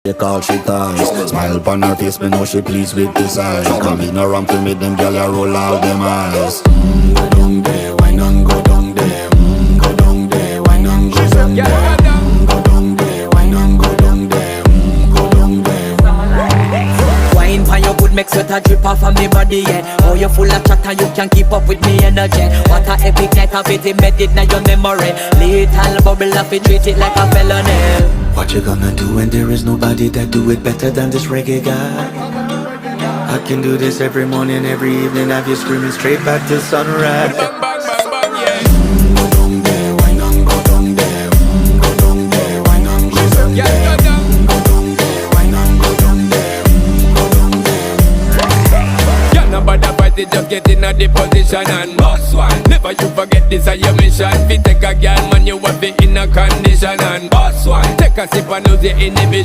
They call she ties. Smile upon her face, me know she pleased with this eyes. Come in around to me, them gyal a roll out them eyes. Go down there, why not go down there? Go down there, why not go down there? Go down there, why not go down there? Go down there. Wine pan your good, make sweat a drip off of me body, yeah. Oh, you full of chatter, you can't keep up with me energy. What a epic night of it, embedded in your memory. Little bubble of it, treat it like a felony. What you gonna do when there is nobody that do it better than this reggae guy? I can do this every morning, every evening, have you screaming straight back to sunrise. Bang, bang, bang, bang, yeah. Go down there, why not go down there? Go down there, why not go down there? Yeah, go down. Go down there, why not go down there? Go down there. Yeah, nobody fight it, just get in a the position and boss one. Never you forget this is your mission. Fi take a girl, man, you have it in a condition and boss one. Take a sip and lose your inhibition.